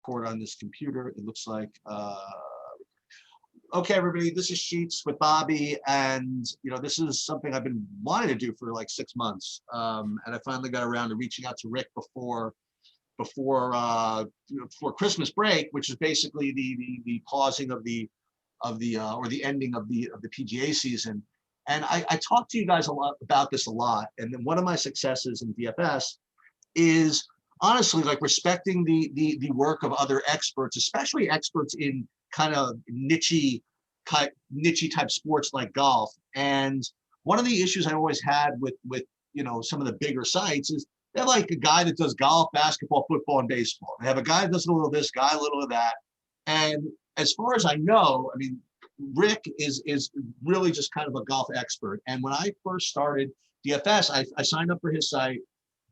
record on this computer. It looks like, okay, everybody, this is Sheets with Bobby. And, this is something I've been wanting to do for like 6 months. And I finally got around to reaching out to Rick before Christmas break, which is basically the pausing of the or the ending of the PGA season. And I talked to you guys a lot about this a lot. And then one of my successes in DFS is honestly like respecting the work of other experts, especially experts in kind of niche type sports like golf. And one of the issues I always had with some of the bigger sites is they have like a guy that does golf, basketball, football, and baseball. They have a guy that does a little of this, guy a little of that. And as far as I know, I mean, Rick is really just kind of a golf expert. And when I first started DFS, I signed up for his site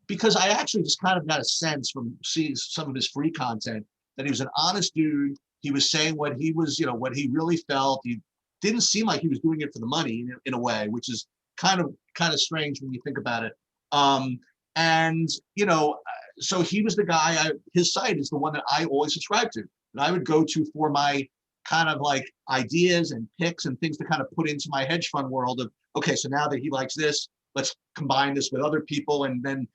because I actually just kind of got a sense from seeing some of his free content that he was an honest dude. He was saying what he was, what he really felt. He didn't seem like he was doing it for the money in a way, which is kind of strange when you think about it. So he was the guy, his site is the one that I always subscribe to. And I would go to for my kind of like ideas and picks and things to kind of put into my hedge fund world of, okay, so now that he likes this, let's combine this with other people and then,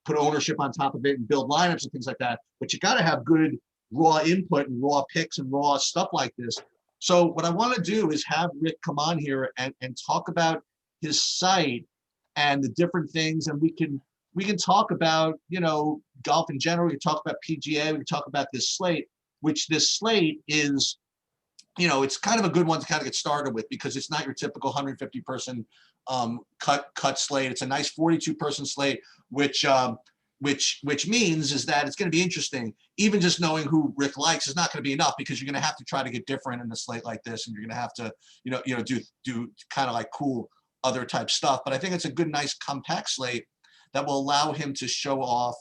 put ownership on top of it and build lineups and things like that. But you got to have good raw input and raw picks and raw stuff like this. So what I want to do is have Rick come on here and talk about his site and the different things. And we can talk about, golf in general. We can talk about PGA. We can talk about this slate, which this slate is, it's kind of a good one to kind of get started with because it's not your typical 150 person cut slate. It's a nice 42 person slate, which means is that it's going to be interesting. Even just knowing who Rick likes is not going to be enough because you're going to have to try to get different in a slate like this, and you're going to have to, do kind of like cool other type stuff. But I think it's a good, nice compact slate that will allow him to show off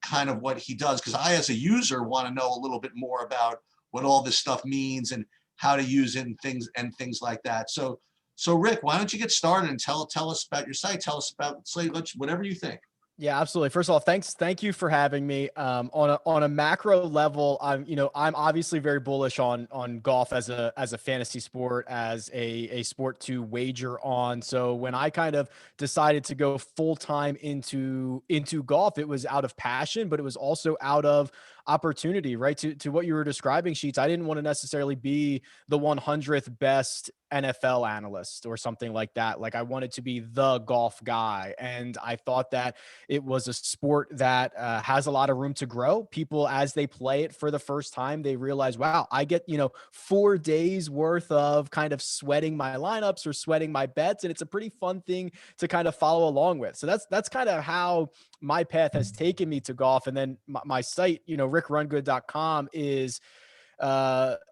kind of what he does. Because I, as a user, want to know a little bit more about what all this stuff means and how to use it and things like that. So Rick, why don't you get started and tell us about your site? Tell us about Slate, whatever you think. Yeah, absolutely. First of all, thank you for having me. On a macro level, I'm obviously very bullish on golf as a fantasy sport, as a sport to wager on. So when I kind of decided to go full time into golf, it was out of passion, but it was also out of opportunity, right? To what you were describing, Sheets. I didn't want to necessarily be the 100th best NFL analyst or something like that. Like I wanted to be the golf guy. And I thought that it was a sport that has a lot of room to grow. People, as they play it for the first time, they realize, wow, I get, 4 days worth of kind of sweating my lineups or sweating my bets. And it's a pretty fun thing to kind of follow along with. So that's kind of how my path has taken me to golf. And then my site, rickrungood.com is,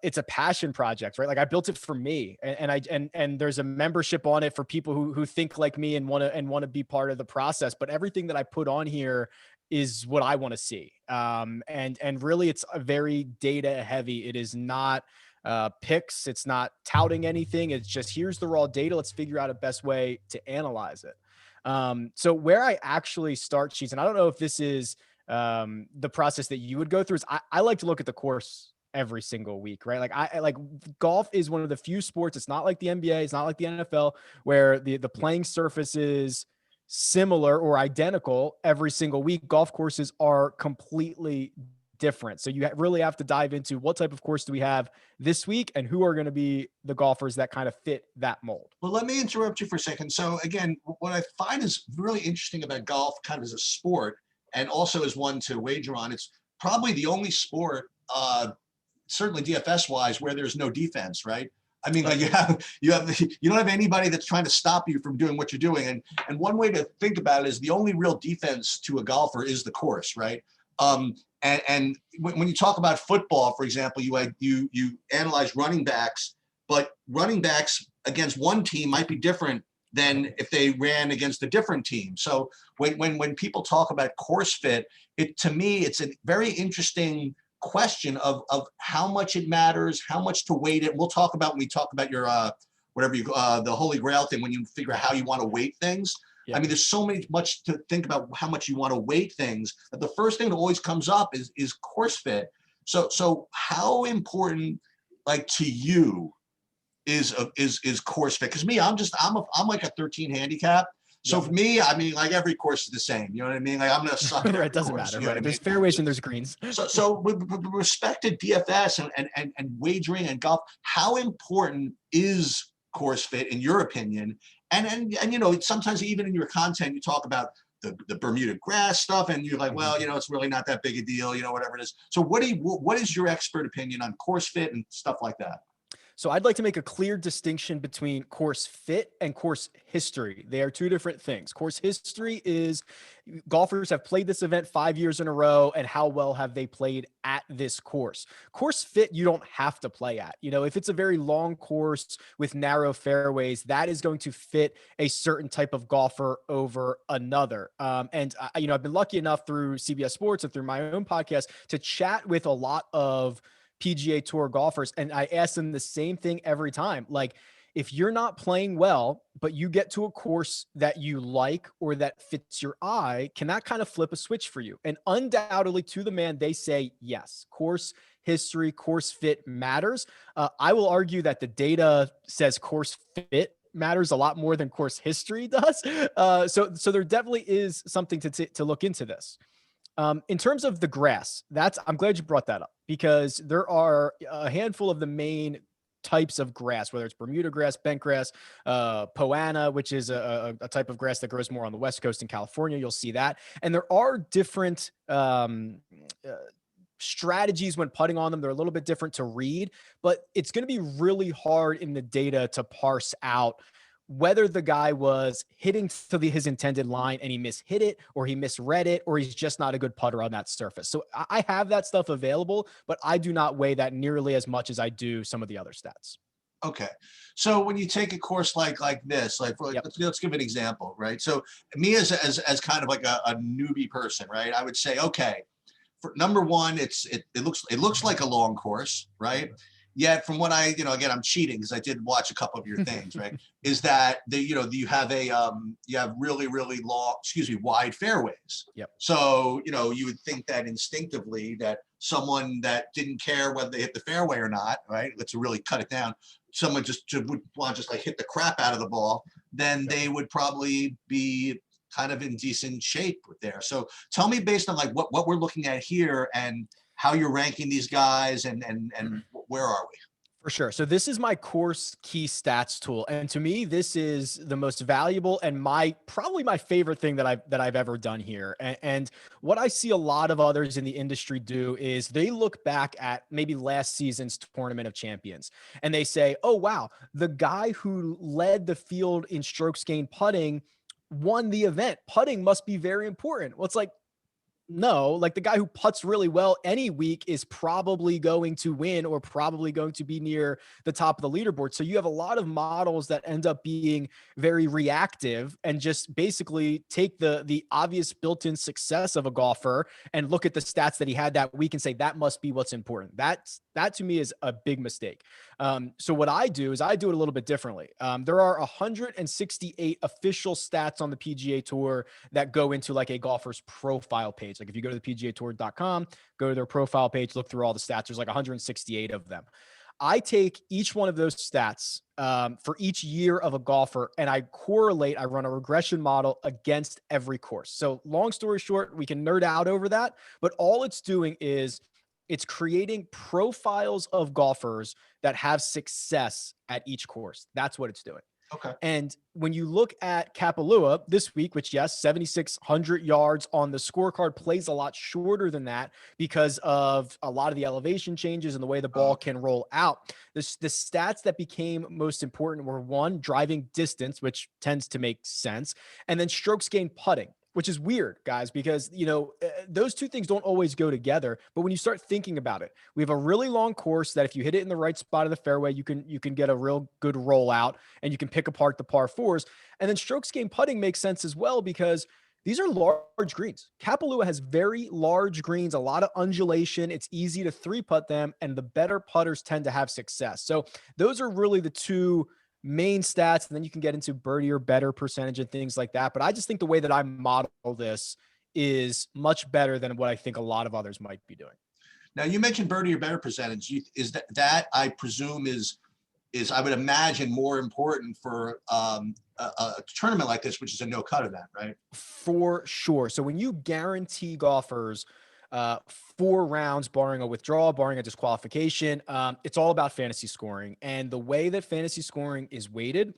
it's a passion project, right? Like I built it for me and there's a membership on it for people who think like me and want to be part of the process. But everything that I put on here is what I want to see. And really it's a very data heavy. It is not picks. It's not touting anything. It's just, here's the raw data. Let's figure out a best way to analyze it. So where I actually start, Sheets, and I don't know if this is the process that you would go through, is I like to look at the course every single week, right? Like I like golf is one of the few sports. It's not like the NBA. It's not like the NFL where the playing surface is similar or identical every single week. Golf courses are completely different. So you really have to dive into what type of course do we have this week and who are going to be the golfers that kind of fit that mold. Well, let me interrupt you for a second. So again, what I find is really interesting about golf kind of as a sport and also as one to wager on, it's probably the only sport, certainly DFS wise, where there's no defense, right? I mean, like you don't have anybody that's trying to stop you from doing what you're doing. And one way to think about it is the only real defense to a golfer is the course, right? And when you talk about football, for example, you analyze running backs, but running backs against one team might be different than if they ran against a different team. So when people talk about course fit, to me, it's a very interesting question of how much it matters, how much to weight it. We'll talk about when we talk about your the Holy Grail thing, when you figure out how you want to weight things. Yeah. I mean, there's so much to think about how much you want to weight things. But the first thing that always comes up is course fit. So how important, like, to you is course fit? Because me, I'm like a 13 handicap. So Yep. for me, I mean, like, every course is the same. You know what I mean? Like, I'm gonna suck at Right, every it doesn't course. matter. You know what Right. I mean? There's fairways and there's greens. So with respect to DFS and wagering and golf, how important is course fit in your opinion? And you know, sometimes even in your content, you talk about the Bermuda grass stuff, and you're like, well, you know, it's really not that big a deal, you know, whatever it is. So what is your expert opinion on course fit and stuff like that? So I'd like to make a clear distinction between course fit and course history. They are two different things. Course history is golfers have played this event 5 years in a row, and how well have they played at this course. Course fit, you don't have to play at. You know, if it's a very long course with narrow fairways, that is going to fit a certain type of golfer over another. You know, I've been lucky enough through CBS Sports and through my own podcast to chat with a lot of PGA Tour golfers. And I ask them the same thing every time. Like, if you're not playing well, but you get to a course that you like or that fits your eye, can that kind of flip a switch for you? And undoubtedly, to the man, they say yes. Course history, course fit matters. I will argue that the data says course fit matters a lot more than course history does. So there definitely is something to look into this. In terms of the grass, I'm glad you brought that up because there are a handful of the main types of grass, whether it's Bermuda grass, bent grass, Poana, which is a type of grass that grows more on the West Coast in California. You'll see that. And there are different strategies when putting on them. They're a little bit different to read, but it's going to be really hard in the data to parse out whether the guy was hitting to his intended line and he mishit it, or he misread it, or he's just not a good putter on that surface. So I have that stuff available, but I do not weigh that nearly as much as I do some of the other stats. Okay. So when you take a course like this, like, Yep. let's give an example, right? So me as kind of like a newbie person, right? I would say, okay, for number one, it looks like a long course, right? Yet from what I, you know, again, I'm cheating because I did watch a couple of your things, right? Is that you have you have really, really long, wide fairways. Yep. So, you know, you would think that instinctively that someone that didn't care whether they hit the fairway or not, right? Let's really cut it down. Someone would want to just like hit the crap out of the ball, then they would probably be kind of in decent shape with there. So tell me, based on like what we're looking at here and how you're ranking these guys and where are we? For sure. So this is my course key stats tool. And to me, this is the most valuable and probably my favorite thing that I've ever done here. And what I see a lot of others in the industry do is they look back at maybe last season's Tournament of Champions and they say, oh, wow, the guy who led the field in strokes gained putting won the event. Putting must be very important. Well, it's like, no, like the guy who putts really well any week is probably going to win or probably going to be near the top of the leaderboard. So you have a lot of models that end up being very reactive and just basically take the obvious built-in success of a golfer and look at the stats that he had that week and say that must be what's important. That to me is a big mistake. So what I do is I do it a little bit differently. There are 168 official stats on the PGA Tour that go into like a golfer's profile page. Like if you go to the PGAtour.com, go to their profile page, look through all the stats. There's like 168 of them. I take each one of those stats for each year of a golfer and I run a regression model against every course. So long story short, we can nerd out over that, but all it's doing is it's creating profiles of golfers that have success at each course. That's what it's doing. Okay. And when you look at Kapalua this week, which, yes, 7,600 yards on the scorecard, plays a lot shorter than that because of a lot of the elevation changes and the way the ball can roll out. The stats that became most important were, one, driving distance, which tends to make sense, and then strokes gained putting, which is weird, guys, because, you know, those two things don't always go together. But when you start thinking about it, we have a really long course that if you hit it in the right spot of the fairway, you can get a real good rollout and you can pick apart the par fours. And then strokes gained putting makes sense as well because these are large greens. Kapalua has very large greens, a lot of undulation. It's easy to three putt them, and the better putters tend to have success. So those are really the two main stats, and then you can get into birdie or better percentage and things like that. But I just think the way that I model this is much better than what I think a lot of others might be doing. Now you mentioned birdie or better percentage. Is that I presume is I would imagine more important for a tournament like this, which is a no cut event, right? For sure. So when you guarantee golfers 4 rounds, barring a withdrawal, barring a disqualification, it's all about fantasy scoring. And the way that fantasy scoring is weighted,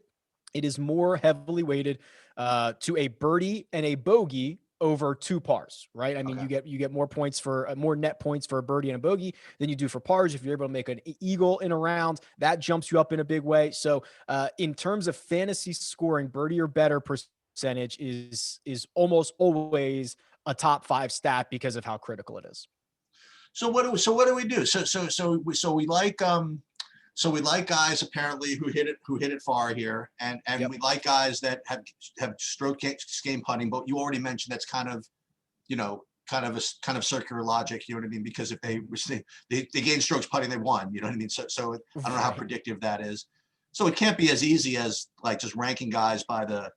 it is more heavily weighted to a birdie and a bogey over 2 pars, right? I mean, Okay. you get more points for more net points for a birdie and a bogey than you do for pars. If you're able to make an eagle in a round, that jumps you up in a big way. So, in terms of fantasy scoring, birdie or better percentage is almost always a top 5 stat because of how critical it is. So what do we do? So we like guys apparently who hit it far here, and Yep. we like guys that have stroke game putting. But you already mentioned that's kind of circular logic. You know what I mean? Because if they gain strokes putting, they won. You know what I mean? So I don't know how predictive that is. So it can't be as easy as like just ranking guys by the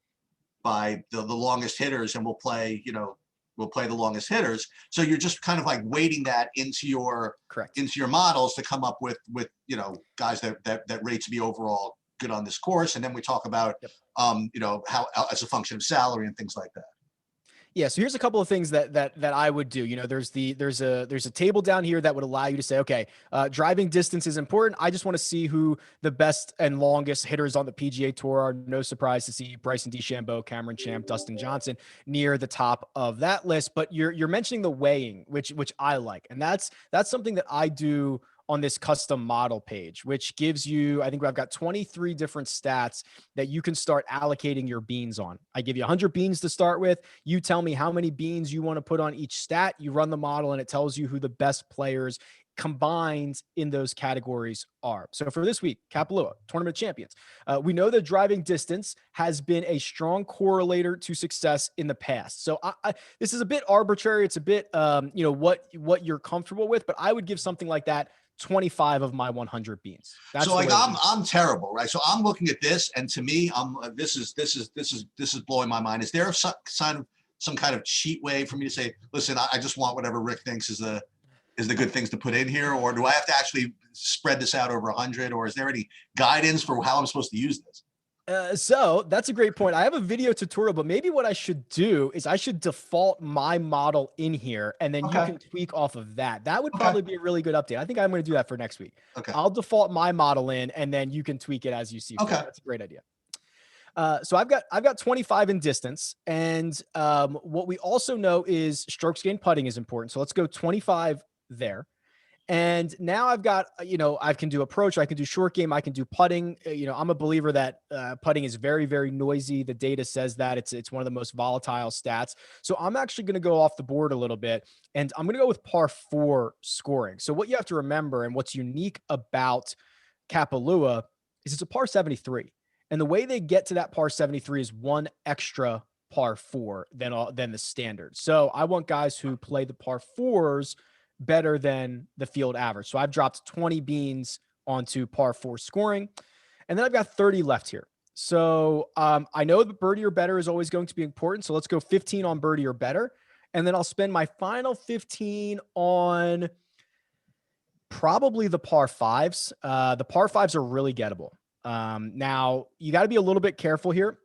longest hitters, and we'll play the longest hitters. So you're just kind of like weighting that into your Correct. into your models to come up with guys that rate to be overall good on this course. And then we talk about Yep. How as a function of salary and things like that. Yeah, so here's a couple of things that I would do. There's a table down here that would allow you to say, okay, driving distance is important. I just want to see who the best and longest hitters on the PGA Tour are. No surprise to see Bryson DeChambeau, Cameron Champ, Dustin Johnson near the top of that list. But you're mentioning the weighing, which I like, and that's something that I do on this custom model page, which gives you, I think I've got 23 different stats that you can start allocating your beans on. I give you 100 beans to start with. You tell me how many beans you want to put on each stat. You run the model and it tells you who the best players combined in those categories are. So for this week, Kapalua, tournament champions. We know that driving distance has been a strong correlator to success in the past. So this is a bit arbitrary. It's a bit, what you're comfortable with, but I would give something like that 25 of my 100 beans. That's so like I'm terrible, right? So I'm looking at this, and to me, this is blowing my mind. Is there some kind of cheat way for me to say, listen, I just want whatever Rick thinks is the good things to put in here, or do I have to actually spread this out over 100, or is there any guidance for how I'm supposed to use this? So that's a great point. I have a video tutorial, but maybe what I should do is I should default my model in here, and then you can tweak off of that. That would probably be a really good update. I think I'm going to do that for next week. Okay. I'll default my model in, and then you can tweak it as you see fit. Okay. That's a great idea. So I've got 25 in distance, and what we also know is strokes gained putting is important. So let's go 25 there. And now I've got, I can do approach, I can do short game, I can do putting. I'm a believer that putting is very, very noisy. The data says that it's one of the most volatile stats. So I'm actually going to go off the board a little bit, and I'm going to go with par 4 scoring. So what you have to remember, and what's unique about Kapalua, is it's a par 73. And the way they get to that par 73 is one extra par 4 than the standard. So I want guys who play the par 4s better than the field average. So I've dropped 20 beans onto par 4 scoring, and then I've got 30 left here. So I know that birdie or better is always going to be important. So let's go 15 on birdie or better. And then I'll spend my final 15 on probably the par 5s. The par 5s are really gettable. Now you got to be a little bit careful here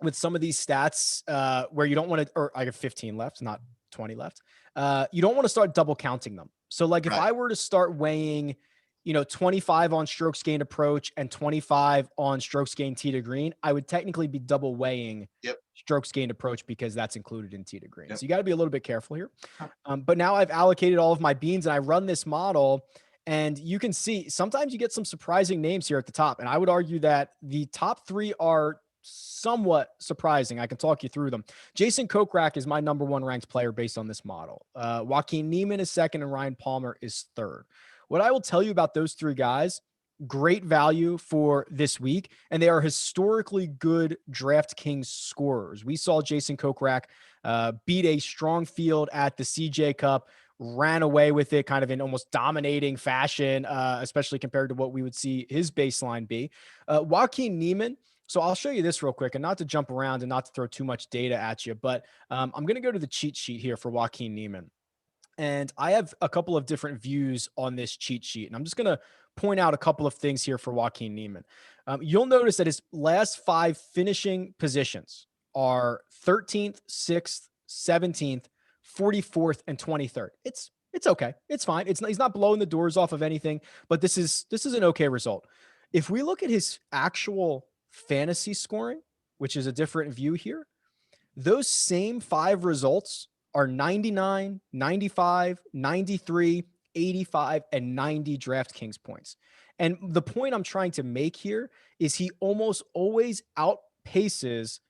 with some of these stats where you don't want to, or I have 15 left, not 20 left. You don't want to start double counting them. So like if I were to start weighing, 25 on strokes gained approach and 25 on strokes gained tee to green, I would technically be double weighing strokes gained approach because that's included in tee to green. So you got to be a little bit careful here. But now I've allocated all of my beans and I run this model, and you can see sometimes you get some surprising names here at the top. And I would argue that the top 3 are somewhat surprising. I can talk you through them. Jason Kokrak is my number 1 ranked player based on this model. Joaquin Niemann is second, and Ryan Palmer is third. What I will tell you about those 3 guys, great value for this week, and they are historically good DraftKings scorers. We saw Jason Kokrak beat a strong field at the CJ Cup, ran away with it kind of in almost dominating fashion, especially compared to what we would see his baseline be. Joaquin Niemann, so I'll show you this real quick, and not to jump around and not to throw too much data at you, but I'm going to go to the cheat sheet here for Joaquin Niemann. And I have a couple of different views on this cheat sheet. And I'm just going to point out a couple of things here for Joaquin Niemann. You'll notice that his last 5 finishing positions are 13th, 6th, 17th, 44th, and 23rd. It's okay. It's fine. He's not blowing the doors off of anything, but this is an okay result. If we look at his actual fantasy scoring, which is a different view here, those same 5 results are 99, 95, 93, 85, and 90 DraftKings points. And the point I'm trying to make here is he almost always outpaces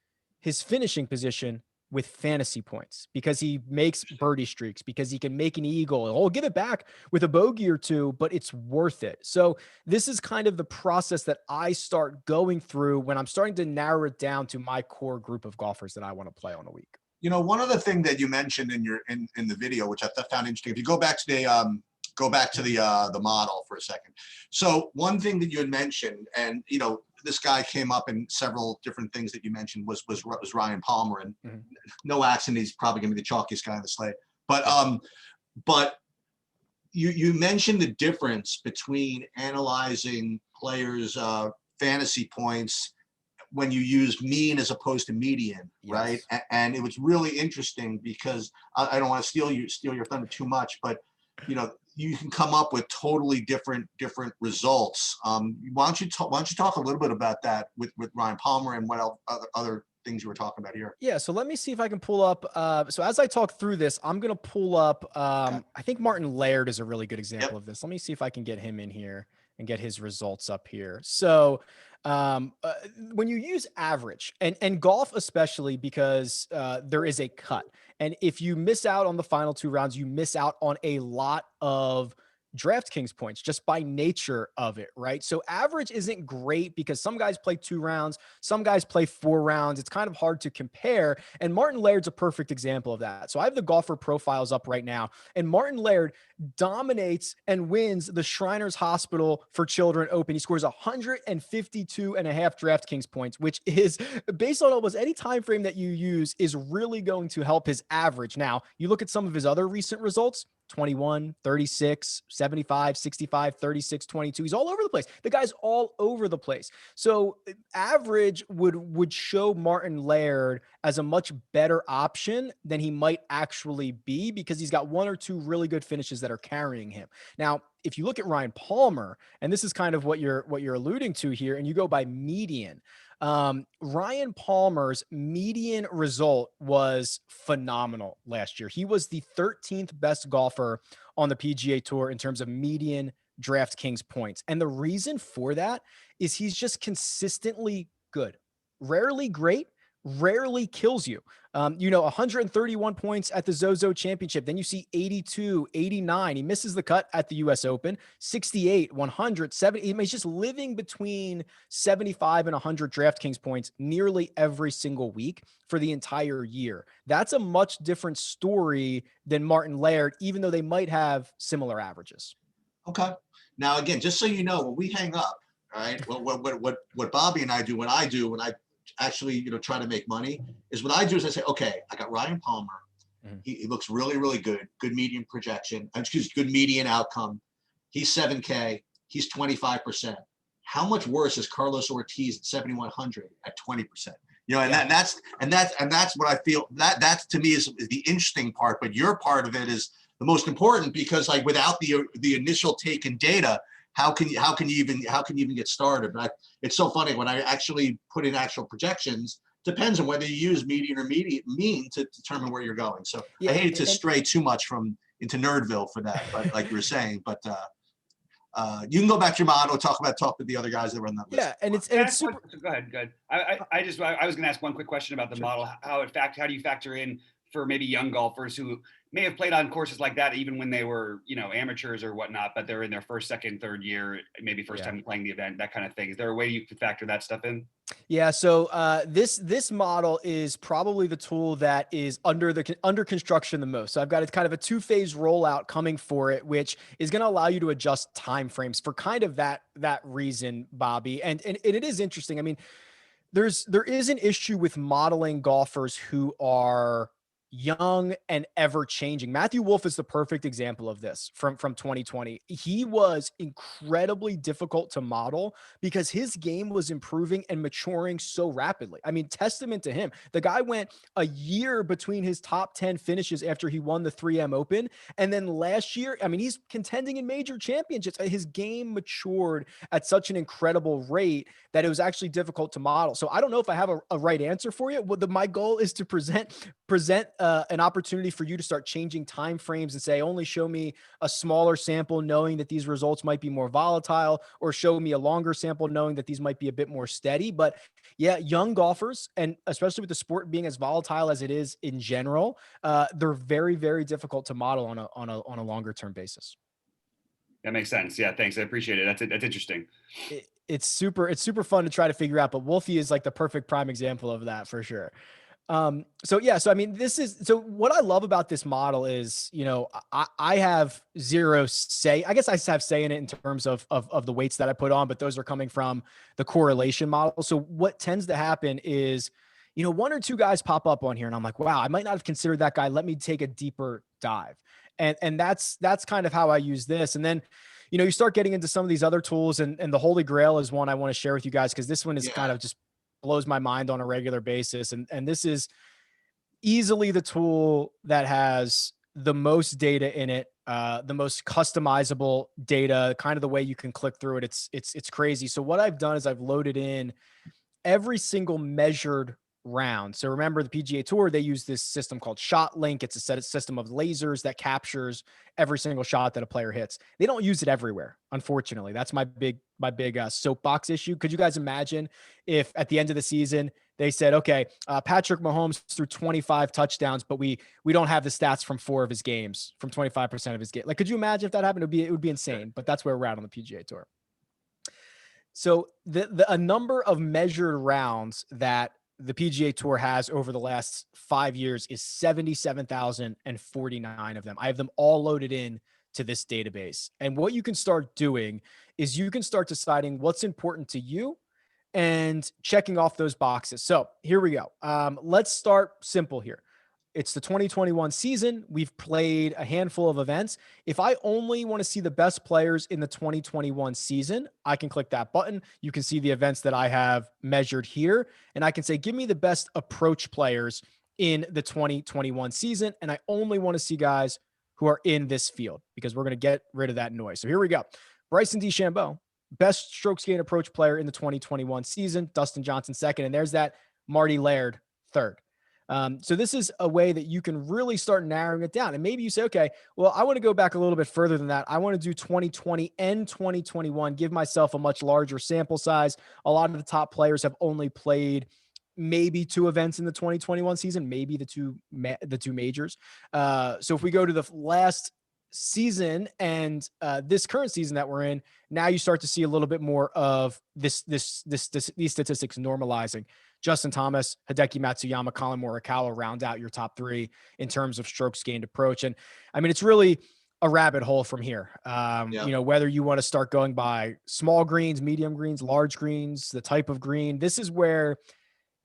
his finishing position with fantasy points because he makes birdie streaks, because he can make an eagle. He'll give it back with a bogey or two, but it's worth it. So this is kind of the process that I start going through when I'm starting to narrow it down to my core group of golfers that I want to play on a week. You know, one other thing that you mentioned in your in the video, which I found interesting, if you go back to the model for a second. So one thing that you had mentioned, and you know, this guy came up in several different things that you mentioned was Ryan Palmer, and no accident he's probably going to be the chalkiest guy on the slate. But you mentioned the difference between analyzing players' fantasy points when you use mean as opposed to median, right? And it was really interesting because I don't want to steal your thunder too much, but you know, you can come up with totally different results. Why don't you talk a little bit about that with Ryan Palmer and what else, other things you were talking about here? Yeah. So let me see if I can pull up. So as I talk through this, I'm going to pull up. I think Martin Laird is a really good example of this. Let me see if I can get him in here and get his results up here. So when you use average and golf, especially because there is a cut, and if you miss out on the final 2 rounds, you miss out on a lot of DraftKings points just by nature of it, right? So average isn't great because some guys play 2 rounds, some guys play 4 rounds. It's kind of hard to compare. And Martin Laird's a perfect example of that. So I have the golfer profiles up right now, and Martin Laird dominates and wins the Shriners Hospital for Children Open. He scores 152 and a half DraftKings points, which is based on almost any time frame that you use is really going to help his average. Now, you look at some of his other recent results, 21, 36, 75, 65, 36, 22. He's all over the place. The guy's all over the place. So average would show Martin Laird as a much better option than he might actually be because he's got 1 or 2 really good finishes that are carrying him. Now, if you look at Ryan Palmer, and this is kind of what you're alluding to here, and you go by median, Ryan Palmer's median result was phenomenal last year. He was the 13th best golfer on the PGA Tour in terms of median DraftKings points. And the reason for that is he's just consistently good, rarely great, rarely kills you. 131 points at the Zozo Championship. Then you see 82, 89. He misses the cut at the US Open, 68, 100, 70. He's just living between 75 and 100 DraftKings points nearly every single week for the entire year. That's a much different story than Martin Laird, even though they might have similar averages. Okay. Now, again, just so you know, when we hang up, all right, what Bobby and I do, when I actually, try to make money is what I do is I say, okay, I got Ryan Palmer. He looks really, really good median projection. Good median outcome. He's 7K. He's 25%. How much worse is Carlos Ortiz at 7,100 at 20%? And that's what I feel that to me is the interesting part, but your part of it is the most important because like without the initial take in data, how can you even get started? But it's so funny when I actually put in actual projections. Depends on whether you use median or mean to determine where you're going. So I hate to stray too much into Nerdville for that, but like you were saying. But you can go back to your model, talk with the other guys that were on that list. Yeah, and it's super. Go ahead. I was going to ask one quick question about the model. How do you factor in for maybe young golfers who may have played on courses like that even when they were, amateurs or whatnot, but they're in their first, second, third year, maybe first time playing the event, that kind of thing. Is there a way you could factor that stuff in? Yeah. So this model is probably the tool that is under construction the most. So I've got kind of a 2-phase rollout coming for it, which is going to allow you to adjust timeframes for kind of that reason, Bobby. And it is interesting. I mean, there is an issue with modeling golfers who are young and ever changing. Matthew Wolff is the perfect example of this from 2020. He was incredibly difficult to model because his game was improving and maturing so rapidly. I mean, testament to him. The guy went a year between his top 10 finishes after he won the 3M Open. And then last year, I mean, he's contending in major championships. His game matured at such an incredible rate that it was actually difficult to model. So I don't know if I have a right answer for you. My goal is to present an opportunity for you to start changing time frames and say, only show me a smaller sample, knowing that these results might be more volatile, or show me a longer sample, knowing that these might be a bit more steady. But yeah, young golfers, and especially with the sport being as volatile as it is in general, they're very, very difficult to model on a longer term basis. That makes sense. Yeah, thanks. I appreciate it. That's interesting. It's super fun to try to figure out, but Wolfie is like the perfect prime example of that for sure. So I mean, so what I love about this model is, I have zero say. I guess I have say in it in terms of the weights that I put on, but those are coming from the correlation model. So what tends to happen is, one or two guys pop up on here and I'm like, wow, I might not have considered that guy. Let me take a deeper dive. And that's kind of how I use this. And then, you start getting into some of these other tools, and the Holy Grail is one I want to share with you guys, because this one is kind of just blows my mind on a regular basis. And this is easily the tool that has the most data in it, the most customizable data, kind of the way you can click through it. It's crazy. So what I've done is I've loaded in every single measured round. So remember, the PGA Tour, they use this system called ShotLink. It's a system of lasers that captures every single shot that a player hits. They don't use it everywhere, unfortunately. That's my big soapbox issue. Could you guys imagine if at the end of the season they said, okay, Patrick Mahomes threw 25 touchdowns, but we don't have the stats from 4 of his games, from 25% of his game. Like, could you imagine if that happened? It would be insane. But that's where we're at on the PGA Tour. So a number of measured rounds that the PGA Tour has over the last 5 years is 77,049 of them. I have them all loaded in to this database. And what you can start doing is you can start deciding what's important to you and checking off those boxes. So here we go. Let's start simple here. It's the 2021 season. We've played a handful of events. If I only want to see the best players in the 2021 season, I can click that button. You can see the events that I have measured here, and I can say, give me the best approach players in the 2021 season. And I only want to see guys who are in this field, because we're going to get rid of that noise. So here we go. Bryson DeChambeau, best strokes gained approach player in the 2021 season. Dustin Johnson second, and there's that Marty Laird third. So this is a way that you can really start narrowing it down. And maybe you say, okay, well, I want to go back a little bit further than that. I want to do 2020 and 2021, give myself a much larger sample size. A lot of the top players have only played maybe 2 events in the 2021 season, maybe the two majors. So if we go to the last season and this current season that we're in, now you start to see a little bit more of these statistics normalizing. Justin Thomas, Hideki Matsuyama, Colin Morikawa round out your top 3 in terms of strokes gained approach. And I mean, it's really a rabbit hole from here. Whether you want to start going by small greens, medium greens, large greens, the type of green, this is where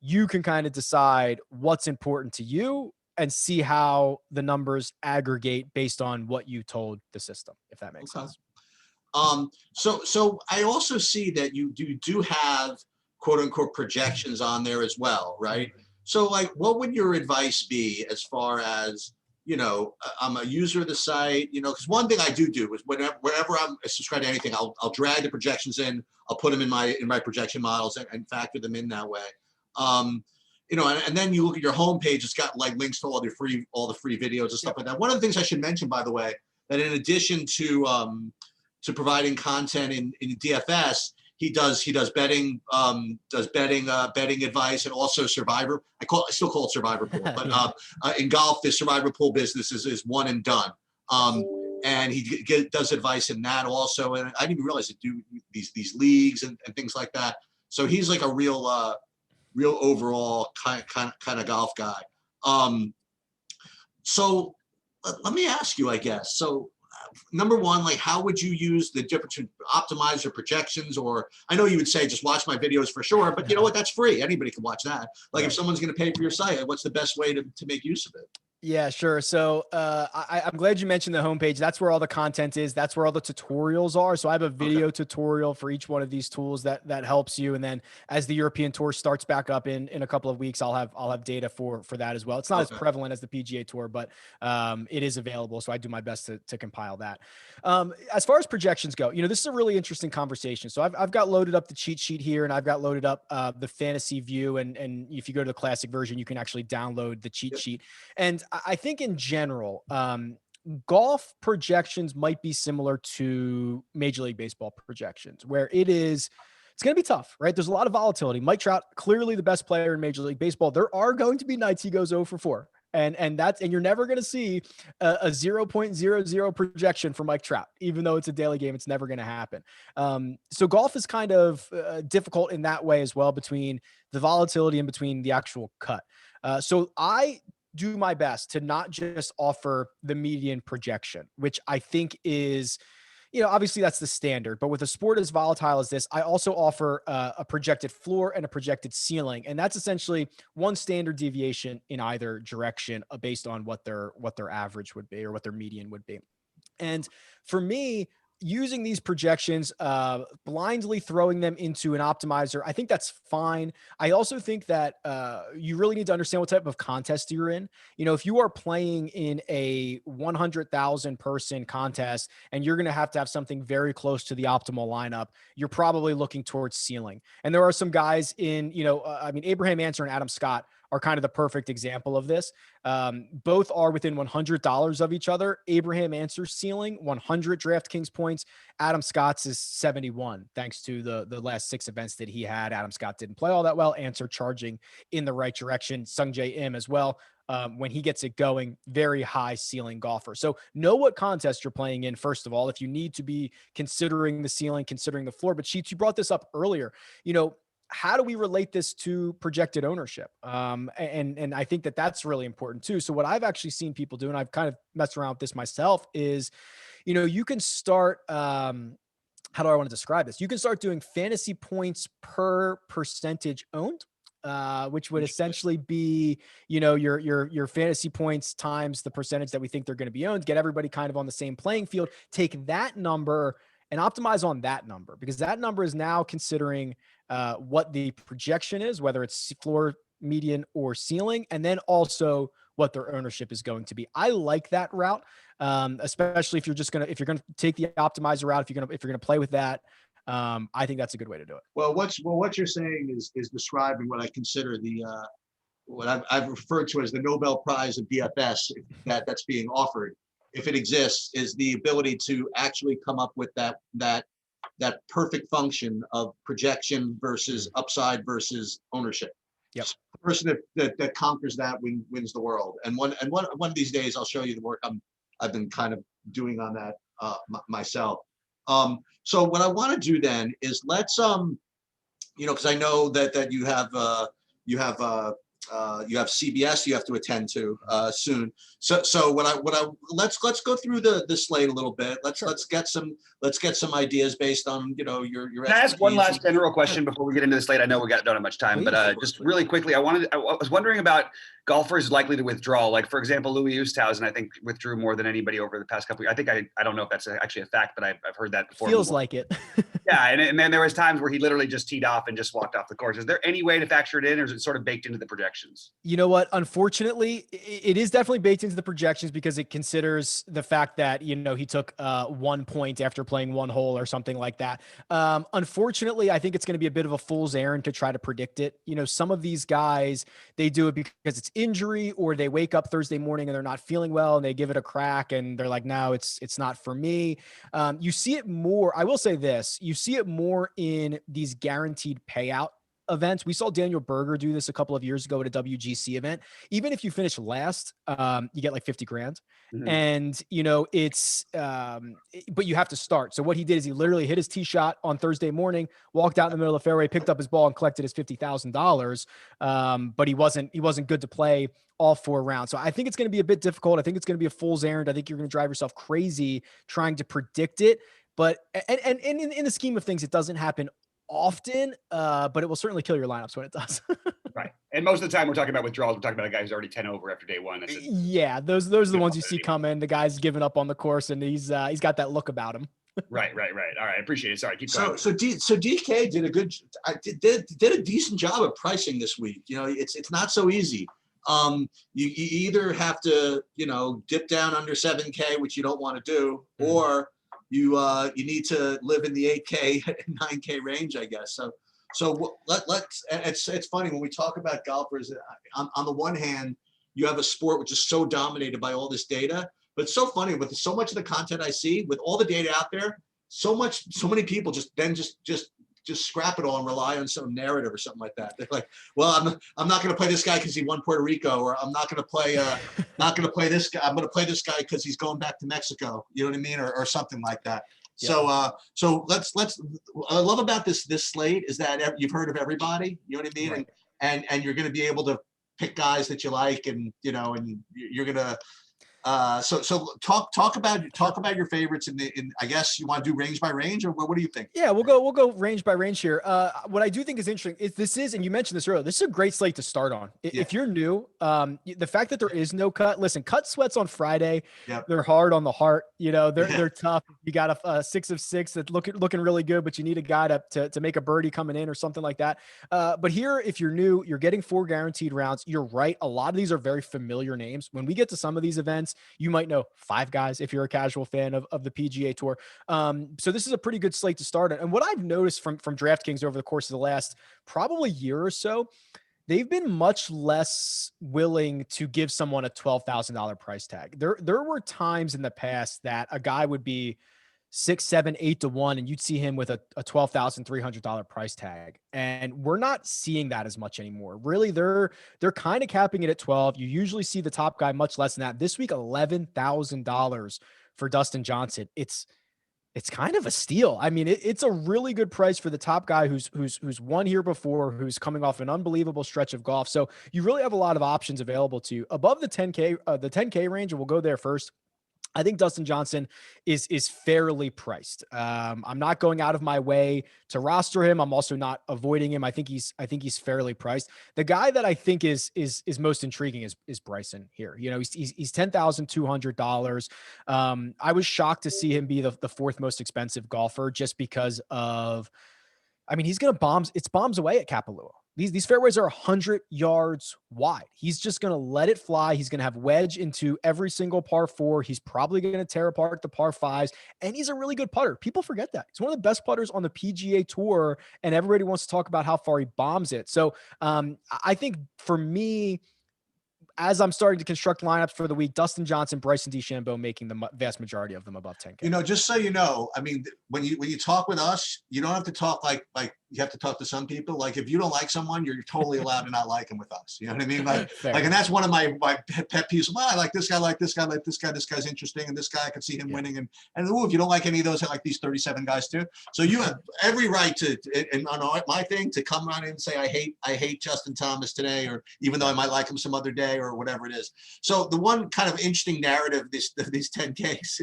you can kind of decide what's important to you and see how the numbers aggregate based on what you told the system, if that makes sense. So I also see that you do have quote unquote projections on there as well, right? So like, what would your advice be as far as, I'm a user of the site, because one thing I do is whenever I'm subscribed to anything, I'll drag the projections in, I'll put them in my projection models and factor them in that way. And then you look at your homepage, it's got like links to all the free videos and stuff like that. One of the things I should mention, by the way, that in addition to providing content in DFS, he does betting advice, and also Survivor. I still call it Survivor Pool, but in golf, the Survivor Pool business is one and done. And he does advice in that also. And I didn't even realize they do these leagues and things like that. So he's like a real overall kind of golf guy. So let me ask you, I guess. So number one, like, how would you use the difference to optimize your projections? Or I know you would say just watch my videos for sure, but you know what? That's free. Anybody can watch that. Like, if someone's going to pay for your site, what's the best way to make use of it? Yeah, sure. So I'm glad you mentioned the homepage. That's where all the content is. That's where all the tutorials are. So I have a Okay. video tutorial for each one of these tools that helps you. And then as the European Tour starts back up in a couple of weeks, I'll have data for that as well. It's not as Okay. prevalent as the PGA Tour, but it is available. So I do my best to compile that. As far as projections go, this is a really interesting conversation. So I've got loaded up the cheat sheet here, and I've got loaded up the fantasy view. And if you go to the classic version, you can actually download the cheat sheet. And I think in general, golf projections might be similar to Major League Baseball projections, where it's going to be tough, right? There's a lot of volatility. Mike Trout, clearly the best player in Major League Baseball. There are going to be nights he goes 0 for 4. And you're never going to see a 0.00 projection for Mike Trout, even though it's a daily game. It's never going to happen. So golf is kind of difficult in that way as well, between the volatility and between the actual cut. So I do my best to not just offer the median projection, which I think is, obviously that's the standard, but with a sport as volatile as this, I also offer a projected floor and a projected ceiling. And that's essentially one standard deviation in either direction based on what their average would be or what their median would be. And for me, using these projections, blindly throwing them into an optimizer, I think that's fine. I also think that you really need to understand what type of contest you're in. If you are playing in a 100,000 person contest and you're going to have something very close to the optimal lineup, you're probably looking towards ceiling. And there are some guys in, Abraham Answer and Adam Scott are kind of the perfect example of this. Both are within $100 of each other. Abraham Answer's ceiling, 100 DraftKings points. Adam Scott's is 71, thanks to the last 6 events that he had. Adam Scott didn't play all that well. Answer charging in the right direction. Sungjae Im as well. When he gets it going, very high ceiling golfer. So know what contest you're playing in, first of all, if you need to be considering the ceiling, considering the floor. But Sheets, you brought this up earlier. How do we relate this to projected ownership? And I think that's really important too. So what I've actually seen people do, and I've kind of messed around with this myself, is, you can start, how do I want to describe this? You can start doing fantasy points per percentage owned, which would essentially be, your fantasy points times the percentage that we think they're going to be owned, get everybody kind of on the same playing field, take that number and optimize on that number, because that number is now considering what the projection is, whether it's floor, median, or ceiling, and then also what their ownership is going to be. I like that route, especially if you're going to take the optimizer route, if you're going to play with that. I think that's a good way to do it. Well, what you're saying is describing what I consider what I've referred to as the Nobel Prize of DFS that's being offered, if it exists, is the ability to actually come up with that perfect function of projection versus upside versus ownership. Yep. The person that conquers that wins the world. And one of these days I'll show you the work I've been kind of doing on that myself. So what I want to do then is let's because I know that you have CBS you have to attend to soon. So let's go through the slate a little bit. Let's get some ideas based on your. Can I ask one last general question before we get into the slate? I know don't have much time, but just really quickly, I was wondering about golfers likely to withdraw. Like, for example, Louis Oosthuizen, I think, withdrew more than anybody over the past couple of years. I don't know if that's actually a fact, but I've heard that before. Feels like it. Yeah, and then there was times where he literally just teed off and just walked off the course. Is there any way to factor it in, or is it sort of baked into the projections? You know what? Unfortunately, it is definitely baked into the projections, because it considers the fact that, he took 1 point after playing one hole or something like that. Unfortunately, I think it's going to be a bit of a fool's errand to try to predict it. Some of these guys, they do it because it's injury, or they wake up Thursday morning and they're not feeling well and they give it a crack and they're like, no, it's not for me. You see it more. I will say this, you see it more in these guaranteed payout events. We saw Daniel Berger do this a couple of years ago at a WGC event. Even if you finish last, you get like 50 grand. Mm-hmm. And, it's, but you have to start. So what he did is he literally hit his tee shot on Thursday morning, walked out in the middle of the fairway, picked up his ball and collected his $50,000. But he wasn't good to play all 4 rounds. So I think it's going to be a bit difficult. I think it's going to be a fool's errand. I think you're going to drive yourself crazy trying to predict it. But, and in the scheme of things, it doesn't happen often, but it will certainly kill your lineups when it does. Right. And most of the time we're talking about withdrawals. We're talking about a guy who's already 10 over after day one. Yeah, those are the ones you see come in. The guy's giving up on the course, and he's got that look about him. Right. All right, I appreciate it. Sorry, keep going. So DK did a decent job of pricing this week. You know, it's not so easy. You either have to, you know, dip down under 7K, which you don't want to do, or you need to live in the 8K, 9K range, I guess. So let's. It's funny when we talk about golfers. On the one hand, you have a sport which is so dominated by all this data, but it's so funny with so much of the content I see, with all the data out there, so many people just scrap it all and rely on some narrative or something like that. They're like, well, I'm not going to play this guy because he won Puerto Rico, or I'm not going to play this guy. I'm going to play this guy because he's going back to Mexico. You know what I mean, or something like that. Yeah. So let's. What I love about this slate is that you've heard of everybody. You know what I mean, right. and you're going to be able to pick guys that you like, and you know, and you're going to. So talk about your favorites in I guess you want to do range by range, or what do you think? Yeah, we'll go range by range here. What I do think is interesting is and you mentioned this earlier, this is a great slate to start on. If you're new, the fact that there is no cut, listen, cut sweats on Friday. Yep. They're hard on the heart. You know, they're tough. You got a 6 of 6 that's looking really good, but you need a guy to make a birdie coming in or something like that. But here, if you're new, you're getting 4 guaranteed rounds. You're right. A lot of these are very familiar names. When we get to some of these events, you might know 5 guys if you're a casual fan of the PGA Tour. So this is a pretty good slate to start on. And what I've noticed from DraftKings over the course of the last probably year or so, they've been much less willing to give someone a $12,000 price tag. There were times in the past that a guy would be 6, 7, 8 to 1, and you'd see him with a $12,300 price tag. And we're not seeing that as much anymore. Really, they're kind of capping it at 12. You usually see the top guy much less than that. This week, $11,000 for Dustin Johnson. It's kind of a steal. I mean, it's a really good price for the top guy who's won here before, who's coming off an unbelievable stretch of golf. So you really have a lot of options available to you above the 10K range, and we'll go there first. I think Dustin Johnson is fairly priced. I'm not going out of my way to roster him. I'm also not avoiding him. I think he's fairly priced. The guy that I think is most intriguing is Bryson here. You know, he's $10,200. I was shocked to see him be the 4th most expensive golfer just because of, I mean, he's going to bombs away at Kapalua. These fairways are 100 yards wide. He's just going to let it fly. He's going to have wedge into every single par 4. He's probably going to tear apart the par 5s, and he's a really good putter. People forget that. He's one of the best putters on the PGA Tour, and everybody wants to talk about how far he bombs it. So I think for me, as I'm starting to construct lineups for the week, Dustin Johnson, Bryson DeChambeau making the vast majority of them above 10K. You know, just so you know, I mean, when you talk with us, you don't have to talk like you have to talk to some people. Like if you don't like someone, you're totally allowed to not like him with us. You know what I mean? Like and that's one of my pet peeves. Well, I like this guy, this guy's interesting, and this guy I can see him winning. And if you don't like any of those, I like these 37 guys too. So you have every right to, and on my thing, to come on in and say I hate Justin Thomas today, or even though I might like him some other day, or whatever it is. So the one kind of interesting narrative of these 10Ks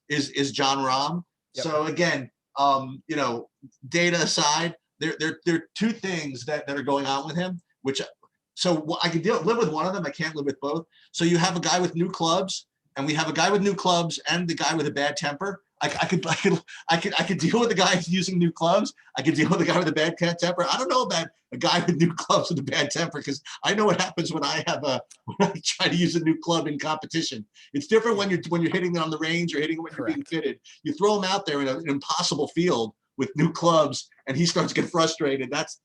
is John Rahm. Yep. So again, you know, data aside, there are 2 things that are going on with him, which so I can live with one of them. I can't live with both. So you have a guy with new clubs, and we have a guy with new clubs and the guy with a bad temper. I could deal with the guy using new clubs. I could deal with the guy with a bad temper. I don't know about a guy with new clubs with a bad temper, because I know what happens when I try to use a new club in competition. It's different when you're hitting it on the range or hitting it when you're being fitted. You throw him out there in an impossible field with new clubs, and he starts to get frustrated. That's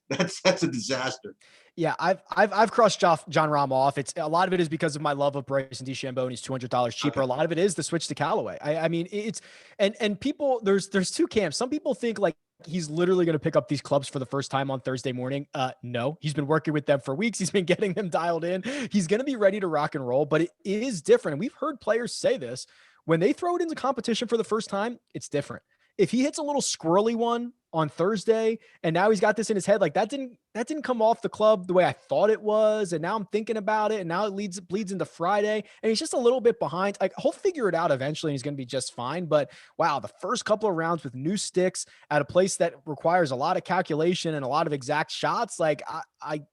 a disaster. Yeah, I've crossed John Rahm off. It's a lot of it is because of my love of Bryson DeChambeau, and he's $200 cheaper. Okay. A lot of it is the switch to Callaway. I mean, it's and people, there's 2 camps. Some people think like he's literally going to pick up these clubs for the first time on Thursday morning. No, he's been working with them for weeks. He's been getting them dialed in. He's going to be ready to rock and roll, but it is different. And we've heard players say this when they throw it into competition for the first time. It's different. If he hits a little squirrely one on Thursday, and now he's got this in his head. Like that didn't come off the club the way I thought it was, and now I'm thinking about it, and now it bleeds into Friday, and he's just a little bit behind. Like he'll figure it out eventually, and he's going to be just fine. But wow, the first couple of rounds with new sticks at a place that requires a lot of calculation and a lot of exact shots, like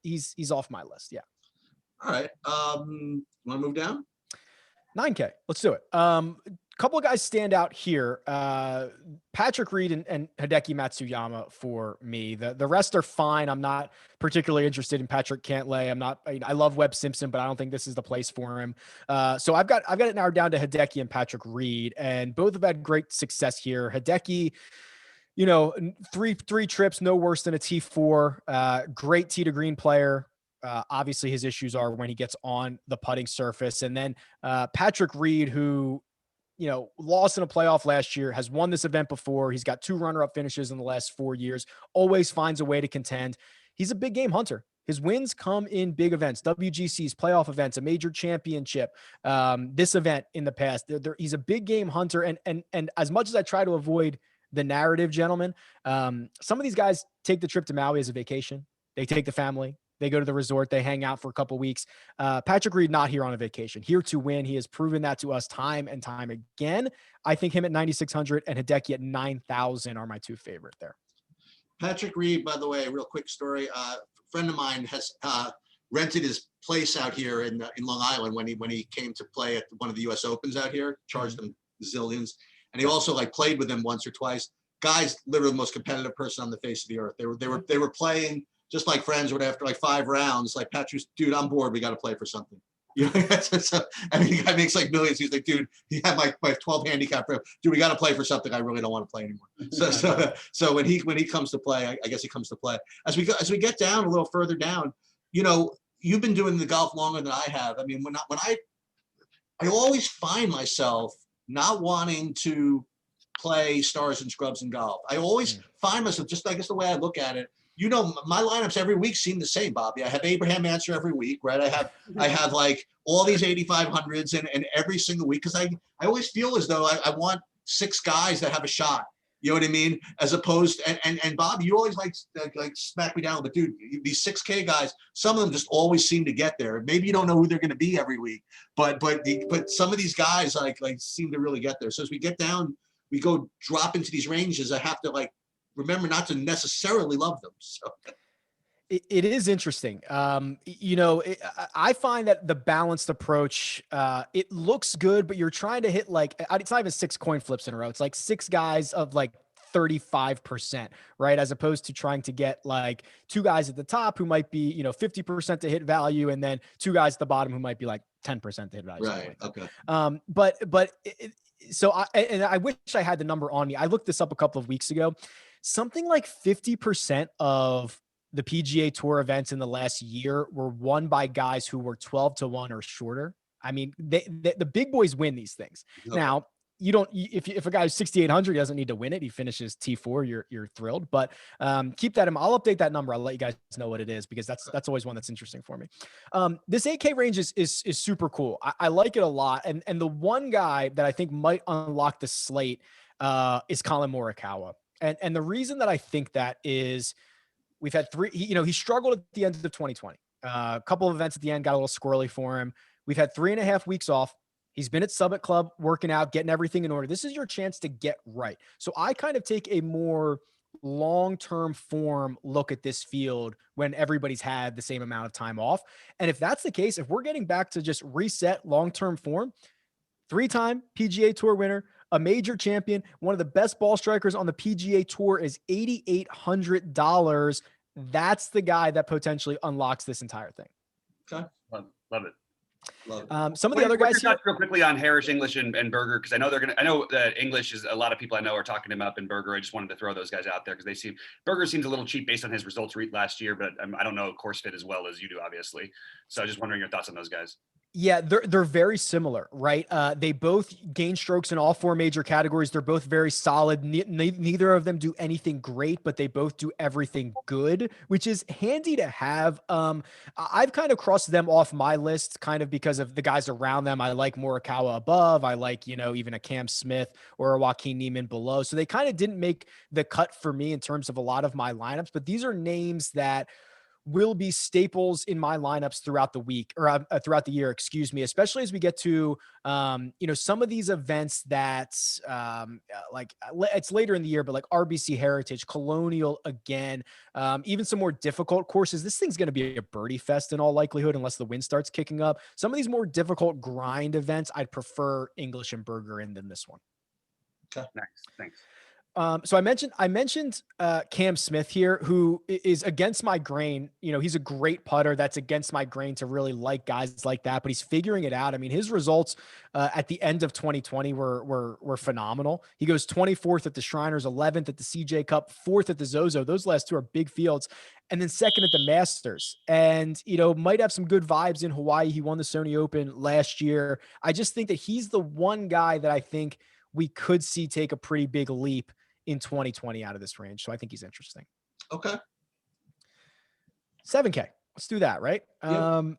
he's off my list. Yeah. All right. Want to move down? 9K. Let's do it. Couple of guys stand out here. Patrick Reed and Hideki Matsuyama for me. The rest are fine. I'm not particularly interested in Patrick Cantlay. I love Webb Simpson, but I don't think this is the place for him. So I've got it narrowed down to Hideki and Patrick Reed, and both have had great success here. Hideki, three trips, no worse than a T4. Great tee to green player. Obviously his issues are when he gets on the putting surface. And then Patrick Reed, who, lost in a playoff last year, has won this event before. He's got 2 runner-up finishes in the last 4 years, always finds a way to contend. He's a big game hunter. His wins come in big events, WGCs, playoff events, a major championship, this event in the past. He's a big game hunter. And as much as I try to avoid the narrative, gentlemen, some of these guys take the trip to Maui as a vacation. They take the family. They go to the resort. They hang out for a couple of weeks. Patrick Reed, not here on a vacation, here to win. He has proven that to us time and time again. I think him at 9,600 and Hideki at 9,000 are my 2 favorite there. Patrick Reed, by the way, real quick story. A friend of mine has rented his place out here in Long Island when he came to play at one of the U.S. Opens out here. Charged him zillions, and he also played with him once or twice. Guy's literally the most competitive person on the face of the earth. They were playing just like friends, or after 5 rounds, Patrick's, dude, I'm bored. We got to play for something. The guy makes millions. He's like, dude, he had my 12 handicap for him. Dude, we got to play for something. I really don't want to play anymore. So when he comes to play, I guess he comes to play. As we get down a little further down, you've been doing the golf longer than I have. I mean, I always find myself not wanting to play stars and scrubs in golf. I always find myself, just I guess the way I look at it, my lineups every week seem the same, Bobby. I have Abraham Answer every week, right? I have all these 8,500s and every single week, because I always feel as though I want 6 guys that have a shot. You know what I mean? As opposed and Bobby, you always like smack me down, but dude, these 6K guys, some of them just always seem to get there. Maybe you don't know who they're going to be every week, but some of these guys seem to really get there. So as we get down, we go drop into these ranges. I have to remember not to necessarily love them. So it is interesting. I find that the balanced approach, it looks good, but you're trying to hit it's not even 6 coin flips in a row. It's 6 guys of 35%, right? As opposed to trying to get 2 guys at the top who might be, 50% to hit value, and then 2 guys at the bottom who might be 10% to hit value. Right. Okay. So I wish I had the number on me. I looked this up a couple of weeks ago. Something like 50% of the PGA Tour events in the last year were won by guys who were 12-1 or shorter. I mean, the big boys win these things. Okay. Now, if a guy is 6,800, he doesn't need to win it. He finishes T4, you're thrilled. But keep that in mind. I'll update that number. I'll let you guys know what it is, because that's always one that's interesting for me. This 8K range is super cool. I like it a lot. And the one guy that I think might unlock the slate is Colin Morikawa. And the reason that I think that is, we've had 3, he struggled at the end of 2020. A couple of events at the end got a little squirrely for him. We've had 3.5 weeks off. He's been at Summit Club working out, getting everything in order. This is your chance to get right. So I kind of take a more long-term form look at this field when everybody's had the same amount of time off. And if that's the case, if we're getting back to just reset long-term form, 3-time PGA Tour winner, a major champion, one of the best ball strikers on the PGA Tour is $8,800. That's the guy that potentially unlocks this entire thing. Okay. Love it. Some of the other guys here, real quickly on Harris, English, and Berger, because I know I know that English is, a lot of people I know are talking him up, and Berger. I just wanted to throw those guys out there because Berger seems a little cheap based on his results last year, but I don't know course fit as well as you do, obviously. So I was just wondering your thoughts on those guys. Yeah, they're very similar, right? They both gain strokes in all four major categories. They're both very solid. Neither of them do anything great, but they both do everything good, which is handy to have. I've kind of crossed them off my list kind of because of the guys around them. I like Morikawa above. I like, even a Cam Smith or a Joaquin Niemann below. So they kind of didn't make the cut for me in terms of a lot of my lineups, but these are names that will be staples in my lineups throughout the week or throughout the year, excuse me, especially as we get to, some of these events that it's later in the year, but like RBC Heritage, Colonial again, even some more difficult courses. This thing's going to be a birdie fest in all likelihood, unless the wind starts kicking up. Some of these more difficult grind events, I'd prefer English and Berger in than this one. Okay. Nice. Thanks. So I mentioned Cam Smith here, who is against my grain. He's a great putter. That's against my grain to really like guys like that, but he's figuring it out. I mean, his results at the end of 2020 were phenomenal. He goes 24th at the Shriners, 11th at the CJ Cup, 4th at the Zozo. Those last two are big fields, and then 2nd at the Masters. And might have some good vibes in Hawaii. He won the Sony Open last year. I just think that he's the one guy that I think we could see take a pretty big leap in 2020 out of this range. So I think he's interesting. Okay. 7K. Let's do that, right? Yep.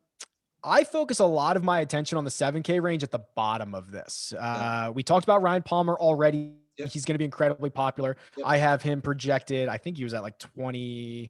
I focus a lot of my attention on the 7K range at the bottom of this. We talked about Ryan Palmer already. Yep. He's going to be incredibly popular. Yep. I have him projected. I think he was at like 20.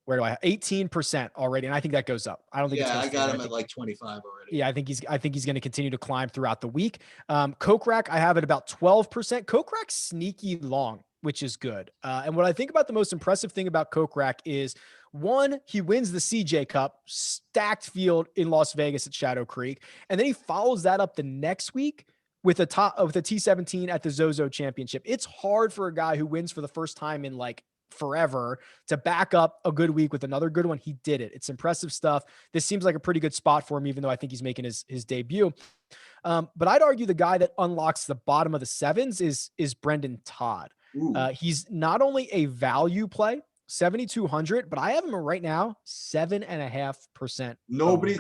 Where do I have 18% already? And I think that goes up. I don't think I got him at like 25 already. Yeah, I think he's going to continue to climb throughout the week. Kokrak, I have it about 12%. Kokrak's sneaky long, which is good. And what I think about the most impressive thing about Kokrak is, one, he wins the CJ Cup, stacked field in Las Vegas at Shadow Creek, and then he follows that up the next week with a T17 at the Zozo Championship. It's hard for a guy who wins for the first time in like forever to back up a good week with another good one. He did it. It's impressive stuff. This seems like a pretty good spot for him, even though I think he's making his debut. But I'd argue the guy that unlocks the bottom of the sevens is Brendan Todd. He's not only a value play, 7,200, but I have him right now 7.5%. Nobody's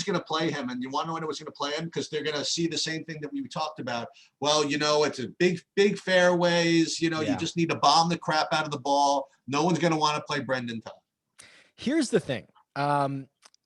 going to play him, and you want to know what's going to play him, because they're going to see the same thing that we talked about. Well, it's a big fairways. You just need to bomb the crap out of the ball. No one's going to want to play Brendan Todd. Here's the thing.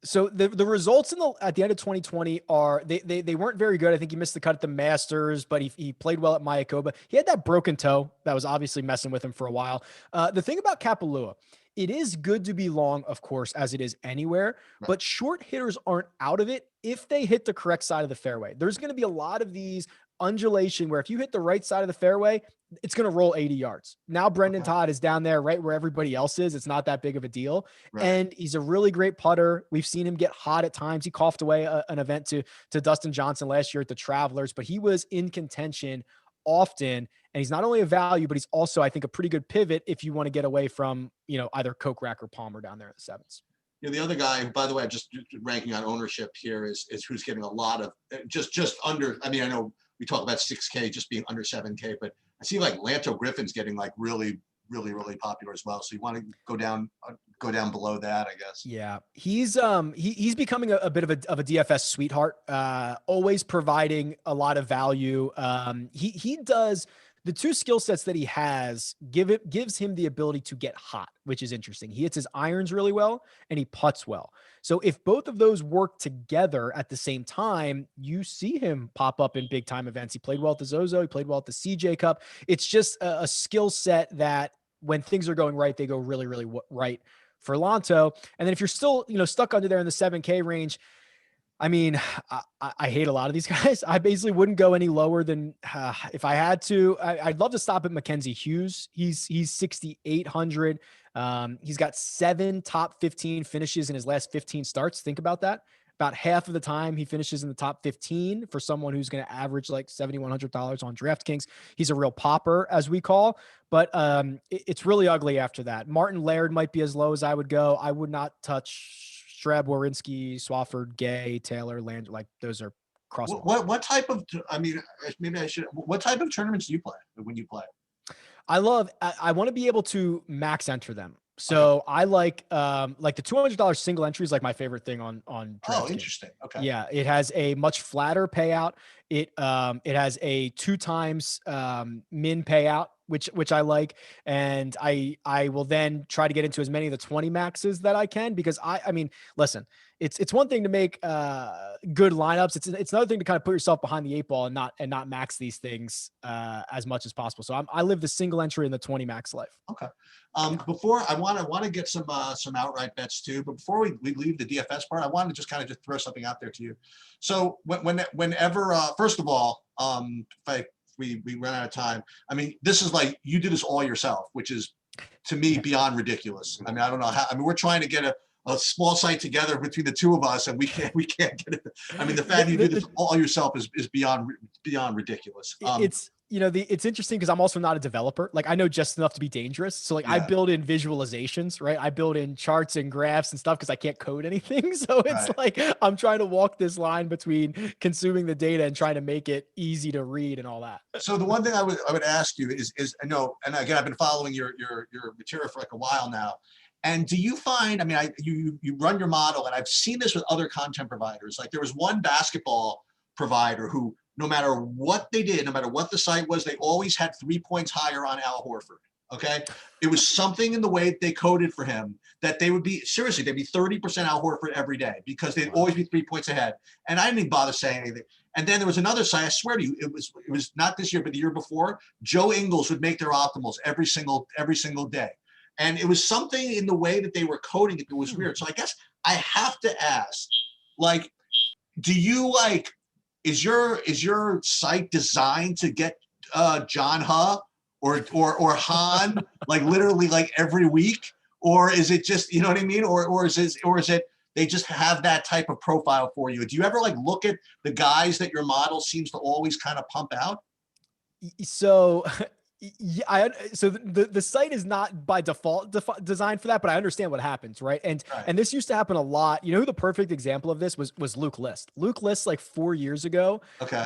So the results at the end of 2020 are they weren't very good. I think he missed the cut at the Masters, but he played well at Mayakoba. He had that broken toe that was obviously messing with him for a while. The thing about Kapalua, it is good to be long, of course, as it is anywhere, but short hitters aren't out of it if they hit the correct side of the fairway. There's going to be a lot of these undulation where if you hit the right side of the fairway, it's going to roll 80 yards. Now Brendan Todd is down there right where everybody else is. It's not that big of a deal. And he's a really great putter. We've seen him get hot at times. He coughed away an event to Dustin Johnson last year at the Travelers, but he was in contention often. And he's not only a value, but he's also, I think, a pretty good pivot if you want to get away from, either Kokrak or Palmer down there at the sevens. The other guy, by the way, I'm just ranking on ownership here is who's getting a lot of just under. I mean, I know we talk about 6K just being under 7K, but I see like Lanto Griffin's getting like really, really, really popular as well. So you want to go down below that, I guess. Yeah, he's becoming a bit of a DFS sweetheart. Always providing a lot of value. He does. The two skill sets that he has gives him the ability to get hot, which is interesting. He hits his irons really well and he putts well. So if both of those work together at the same time, you see him pop up in big time events. He played well at the Zozo. He played well at the CJ Cup. It's just a skill set that when things are going right, they go really, really right for Lanto. And then if you're still, stuck under there in the 7K range, I mean, I hate a lot of these guys. I basically wouldn't go any lower than if I had to. I'd love to stop at Mackenzie Hughes. He's 6,800. He's got 7 top 15 finishes in his last 15 starts. Think about that. About half of the time he finishes in the top 15 for someone who's going to average like $7,100 on DraftKings. He's a real popper, as we call, but it's really ugly after that. Martin Laird might be as low as I would go. I would not touch Strab, Wawrinski, Swafford, Gay, Taylor, Land. Like those are cross. What type of? I mean, maybe I should. What type of tournaments do you play when you play? I want to be able to max enter them. So I like the $200 single entry is like my favorite thing on DraftKings. Oh, interesting. Okay. Yeah, it has a much flatter payout. It has a 2 times min payout, which I like, and I will then try to get into as many of the 20 maxes that I can, because I mean, listen, it's one thing to make good lineups. It's another thing to kind of put yourself behind the 8 ball and not max these things as much as possible. So I live the single entry and the 20 max life. Okay. Before I want to get some outright bets too, but before we leave the DFS part, I wanted to just kind of just throw something out there to you. So whenever first of all, if we run out of time, I mean, this is like, you do this all yourself, which is to me beyond ridiculous. I mean, I don't know how. I mean, we're trying to get a small site together between the two of us, and we can't get it. I mean, the fact you do this all yourself is beyond ridiculous. It's, it's interesting because I'm also not a developer. Like, I know just enough to be dangerous. So like, I build in visualizations, right? I build in charts and graphs and stuff because I can't code anything. So it's like, I'm trying to walk this line between consuming the data and trying to make it easy to read and all that. So the one thing I would ask you is I know, and again, I've been following your material for like a while now. And do you find, I mean, you run your model, and I've seen this with other content providers. Like, there was one basketball provider who, no matter what they did, no matter what the site was, they always had 3 points higher on Al Horford. Okay. It was something in the way they coded for him that they would be, seriously, they'd be 30% Al Horford every day because they'd always be 3 points ahead. And I didn't even bother saying anything. And then there was another site, I swear to you, it was not this year, but the year before, Joe Ingles would make their optimals every single day. And it was something in the way that they were coding it that was weird. So I guess I have to ask, like, do you like, is your site designed to get John Huh or Han like literally like every week, or is it just, you know what I mean, or is it they just have that type of profile for you? Do you ever like look at the guys that your model seems to always kind of pump out? So yeah, so the site is not by default designed for that, but I understand what happens, right? And this used to happen a lot. You know who the perfect example of this was Luke List. Luke List, like 4 years ago,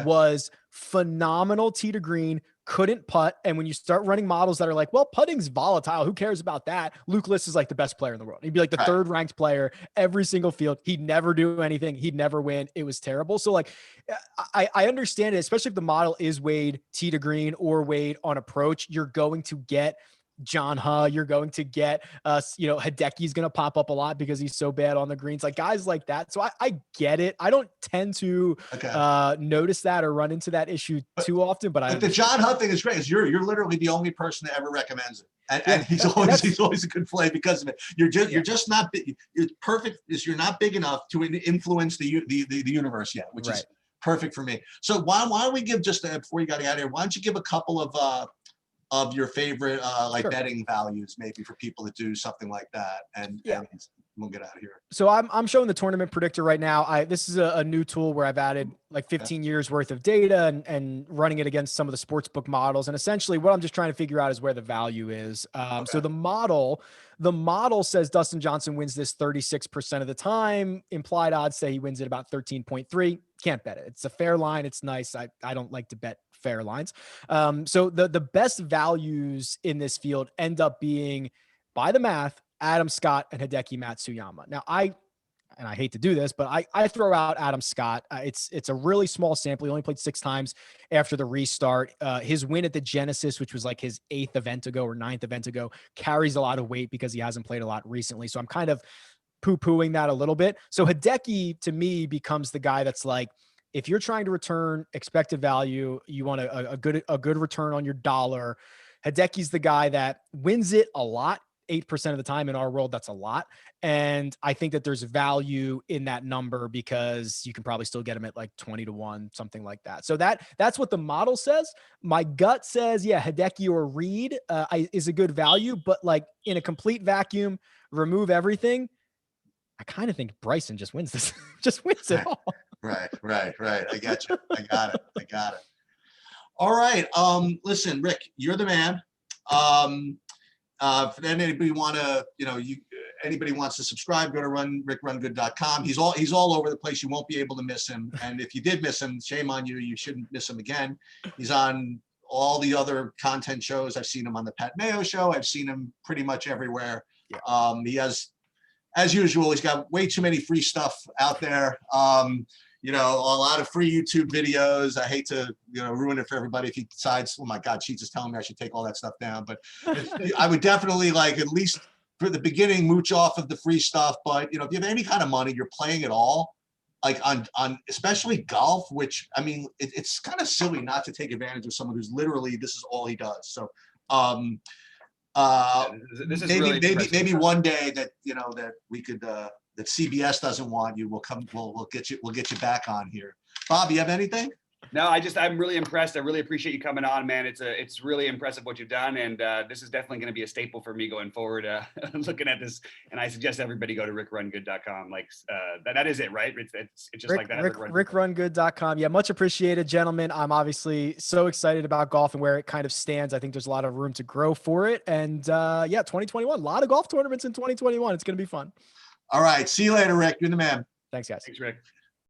was phenomenal tee to green, couldn't putt. And when you start running models that are like, well, putting's volatile, who cares about that? Luke List is like the best player in the world. He'd be like the third ranked player every single field. He'd never do anything. He'd never win. It was terrible. So like, I understand it, especially if the model is weighed tee to green or weighed on approach. You're going to get John Huh, you're going to get Hideki's going to pop up a lot because he's so bad on the greens, like guys like that. So I get it. I don't tend to notice that or run into that issue too often, but the John Huh thing is great. Is you're literally the only person that ever recommends it. And he's always a good play because of it. You're just not big. It's perfect. You're not big enough to influence the universe yet, which is perfect for me. So why don't we give just before you got out of here, why don't you give a couple of your favorite betting values maybe for people that do something like that, and we'll get out of here. So I'm showing the Tournament Predictor right now. This is a new tool where I've added like 15 years worth of data and running it against some of the sportsbook models. And essentially what I'm just trying to figure out is where the value is. So the model says Dustin Johnson wins this 36% of the time. Implied odds say he wins it about 13.3. Can't bet it. It's a fair line. It's nice. I don't like to bet fair lines. So the best values in this field end up being, by the math, Adam Scott and Hideki Matsuyama. Now I hate to do this, but I throw out Adam Scott. It's a really small sample. He only played 6 times after the restart. His win at the Genesis, which was like his 8th event ago or 9th event ago, carries a lot of weight because he hasn't played a lot recently. So I'm kind of poo-pooing that a little bit. So Hideki to me becomes the guy that's like, if you're trying to return expected value, you want a good return on your dollar. Hideki's the guy that wins it a lot. 8% of the time in our world, that's a lot. And I think that there's value in that number because you can probably still get him at like 20-1, something like that. So that's what the model says. My gut says, Hideki or Reed is a good value, but like in a complete vacuum, remove everything. I kind of think Bryson just wins this, just wins it all. Right. I got you. I got it. All right. Listen, Rick, you're the man. If anybody anybody wants to subscribe, go to rickrungood.com. He's all over the place. You won't be able to miss him. And if you did miss him, shame on you. You shouldn't miss him again. He's on all the other content shows. I've seen him on the Pat Mayo show. I've seen him pretty much everywhere. He has, as usual, he's got way too many free stuff out there. You know, a lot of free YouTube videos. I hate to, you know, ruin it for everybody if he decides, oh my God, she's just telling me I should take all that stuff down. But I would definitely, like, at least for the beginning, mooch off of the free stuff. But, you know, if you have any kind of money, you're playing it all, like on especially golf, which, I mean, it's kind of silly not to take advantage of someone who's literally, this is all he does. So, This is maybe one day that, you know, that we could, that CBS doesn't want you, we'll get you back on here. Bob, you have anything? No, I'm really impressed. I really appreciate you coming on, man. It's really impressive what you've done. And this is definitely going to be a staple for me going forward, looking at this. And I suggest everybody go to rickrungood.com. Like that is it, right? It's just like that. Rickrungood.com. Yeah. Much appreciated, gentlemen. I'm obviously so excited about golf and where it kind of stands. I think there's a lot of room to grow for it. And yeah, 2021, a lot of golf tournaments in 2021. It's going to be fun. All right. See you later, Rick. You're the man. Thanks, guys. Thanks, Rick.